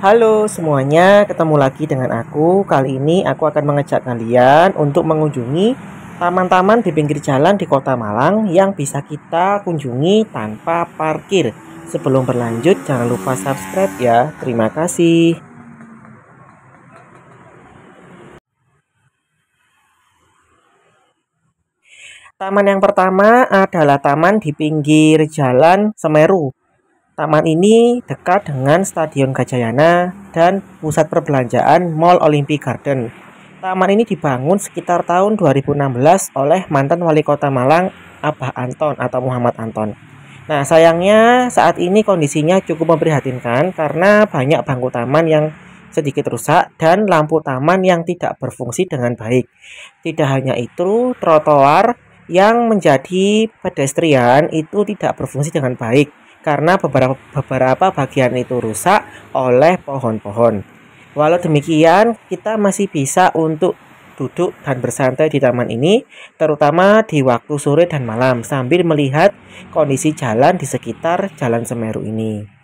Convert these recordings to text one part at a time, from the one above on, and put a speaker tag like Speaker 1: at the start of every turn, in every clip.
Speaker 1: Halo semuanya, ketemu lagi dengan aku. Kali ini aku akan mengajak kalian untuk mengunjungi taman-taman di pinggir jalan di Kota Malang yang bisa kita kunjungi tanpa parkir. Sebelum berlanjut, jangan lupa subscribe ya. Terima kasih. Taman yang pertama adalah taman di pinggir jalan Semeru. Taman ini dekat dengan Stadion Gajayana dan pusat perbelanjaan Mall Olympic Garden. Taman ini dibangun sekitar tahun 2016 oleh mantan wali kota Malang, Abah Anton atau Muhammad Anton. Nah, sayangnya saat ini kondisinya cukup memprihatinkan karena banyak bangku taman yang sedikit rusak dan lampu taman yang tidak berfungsi dengan baik. Tidak hanya itu, trotoar yang menjadi pedestrian itu tidak berfungsi dengan baik karena beberapa bagian itu rusak oleh pohon-pohon. Walau demikian, kita masih bisa untuk duduk dan bersantai di taman ini, terutama di waktu sore dan malam sambil melihat kondisi jalan di sekitar Jalan Semeru ini.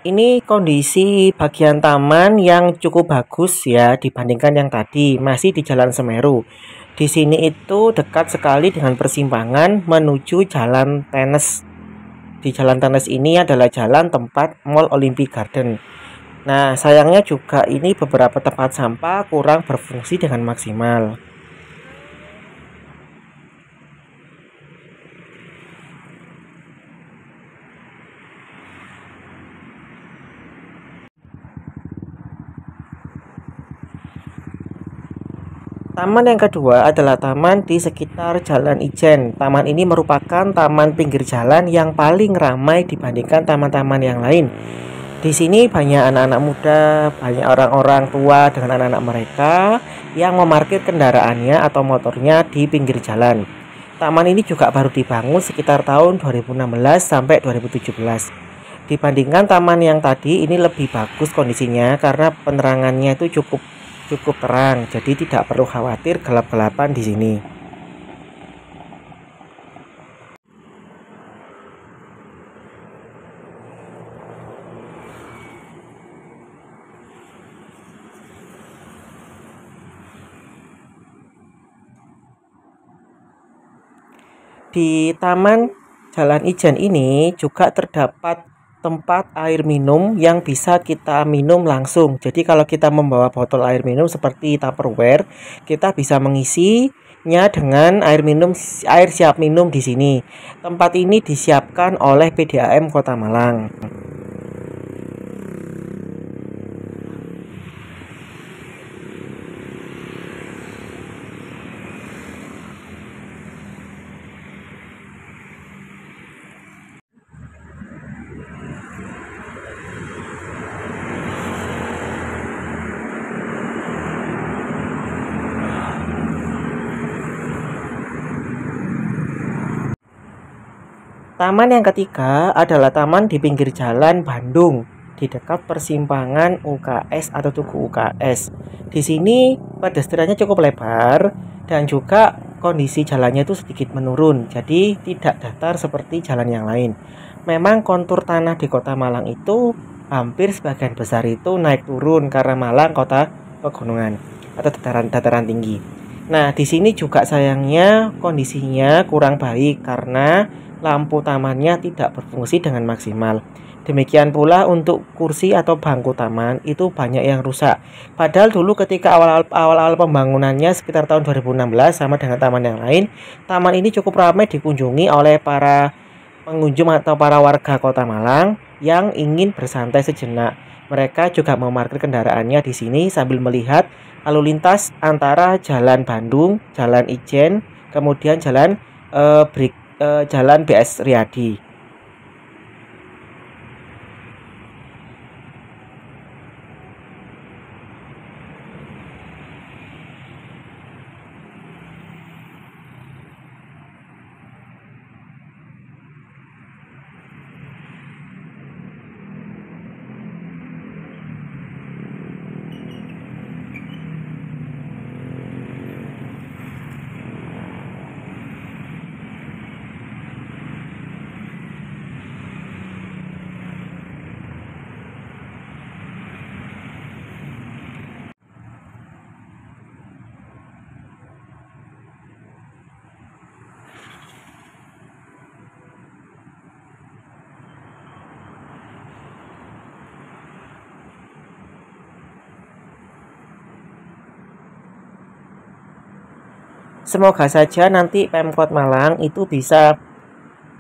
Speaker 1: Ini kondisi bagian taman yang cukup bagus ya dibandingkan yang tadi, masih di Jalan Semeru. Di sini itu dekat sekali dengan persimpangan menuju Jalan Tenis. Di Jalan Tenis ini adalah jalan tempat Mall Olympic Garden. Nah, sayangnya juga ini beberapa tempat sampah kurang berfungsi dengan maksimal. Taman yang kedua adalah taman di sekitar Jalan Ijen. Taman ini merupakan taman pinggir jalan yang paling ramai dibandingkan taman-taman yang lain. Di sini banyak anak-anak muda, banyak orang-orang tua dengan anak-anak mereka yang memarkir kendaraannya atau motornya di pinggir jalan. Taman ini juga baru dibangun sekitar tahun 2016 sampai 2017. Dibandingkan taman yang tadi, ini lebih bagus kondisinya karena penerangannya itu cukup cukup terang, jadi tidak perlu khawatir gelap-gelapan di sini. Di Taman Jalan Ijen ini juga terdapat tempat air minum yang bisa kita minum langsung. Jadi kalau kita membawa botol air minum seperti Tupperware, kita bisa mengisinya dengan air siap minum di sini. Tempat ini disiapkan oleh PDAM Kota Malang. Taman yang ketiga adalah taman di pinggir jalan Bandung, di dekat persimpangan UKS atau Tugu UKS. Di sini pedestriannya cukup lebar dan juga kondisi jalannya itu sedikit menurun, jadi tidak datar seperti jalan yang lain. Memang kontur tanah di Kota Malang itu hampir sebagian besar itu naik turun karena Malang kota pegunungan atau dataran tinggi. Nah, di sini juga sayangnya kondisinya kurang baik karena lampu tamannya tidak berfungsi dengan maksimal. Demikian pula untuk kursi atau bangku taman itu banyak yang rusak. Padahal dulu ketika awal-awal pembangunannya sekitar tahun 2016 sama dengan taman yang lain, taman ini cukup ramai dikunjungi oleh para pengunjung atau para warga Kota Malang yang ingin bersantai sejenak. Mereka juga memarkir kendaraannya di sini sambil melihat lalu lintas antara Jalan Bandung, Jalan Ijen, kemudian Jalan BS Riyadi. Semoga saja nanti Pemkot Malang itu bisa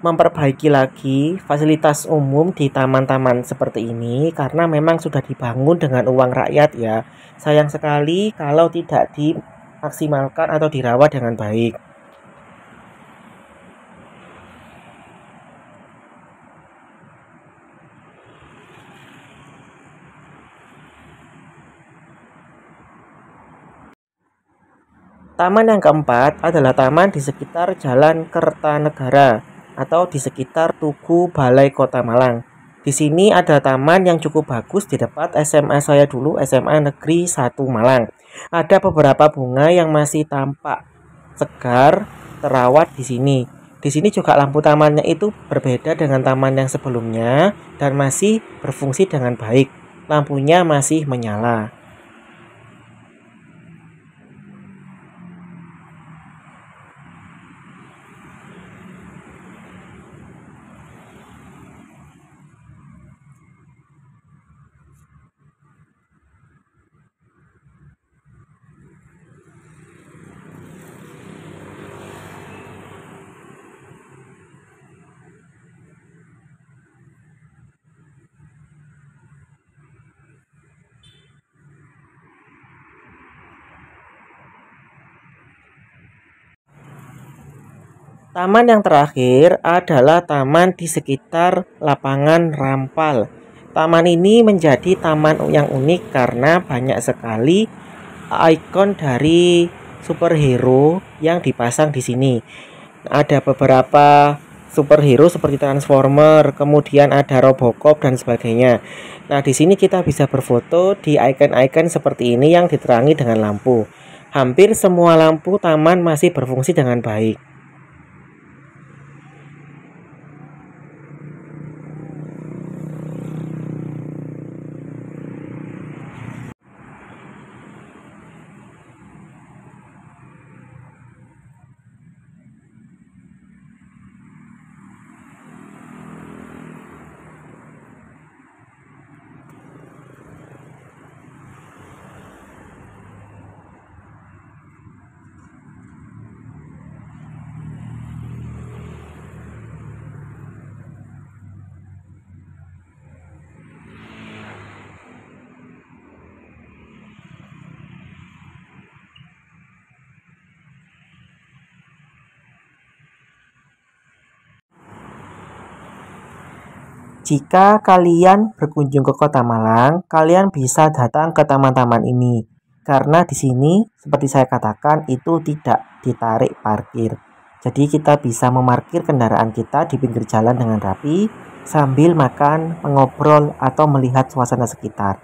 Speaker 1: memperbaiki lagi fasilitas umum di taman-taman seperti ini, karena memang sudah dibangun dengan uang rakyat ya. Sayang sekali kalau tidak dimaksimalkan atau dirawat dengan baik. Taman yang keempat adalah taman di sekitar Jalan Kertanegara atau di sekitar Tugu Balai Kota Malang. Di sini ada taman yang cukup bagus di dekat SMA saya dulu, SMA Negeri 1 Malang. Ada beberapa bunga yang masih tampak segar, terawat di sini. Di sini juga lampu tamannya itu berbeda dengan taman yang sebelumnya dan masih berfungsi dengan baik. Lampunya masih menyala. Taman yang terakhir adalah taman di sekitar lapangan Rampal. Taman ini menjadi taman yang unik karena banyak sekali ikon dari superhero yang dipasang di sini. Ada beberapa superhero seperti Transformer, kemudian ada Robocop dan sebagainya. Nah, di sini kita bisa berfoto di ikon-ikon seperti ini yang diterangi dengan lampu. Hampir semua lampu taman masih berfungsi dengan baik. Jika kalian berkunjung ke Kota Malang, kalian bisa datang ke taman-taman ini. Karena di sini, seperti saya katakan, itu tidak ditarik parkir. Jadi kita bisa memarkir kendaraan kita di pinggir jalan dengan rapi, sambil makan, mengobrol, atau melihat suasana sekitar.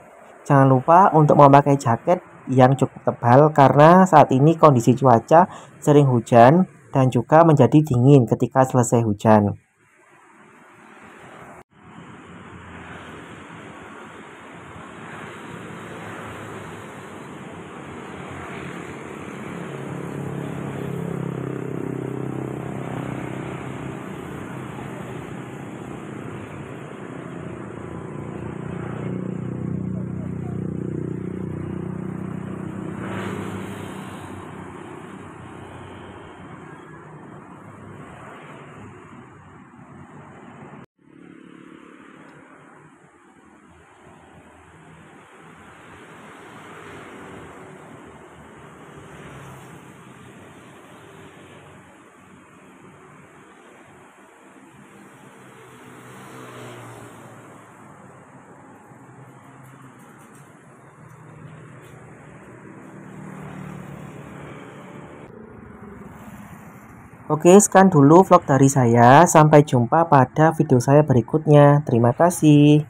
Speaker 1: Jangan lupa untuk memakai jaket yang cukup tebal karena saat ini kondisi cuaca sering hujan dan juga menjadi dingin ketika selesai hujan. Oke, sekian dulu vlog dari saya. Sampai jumpa pada video saya berikutnya. Terima kasih.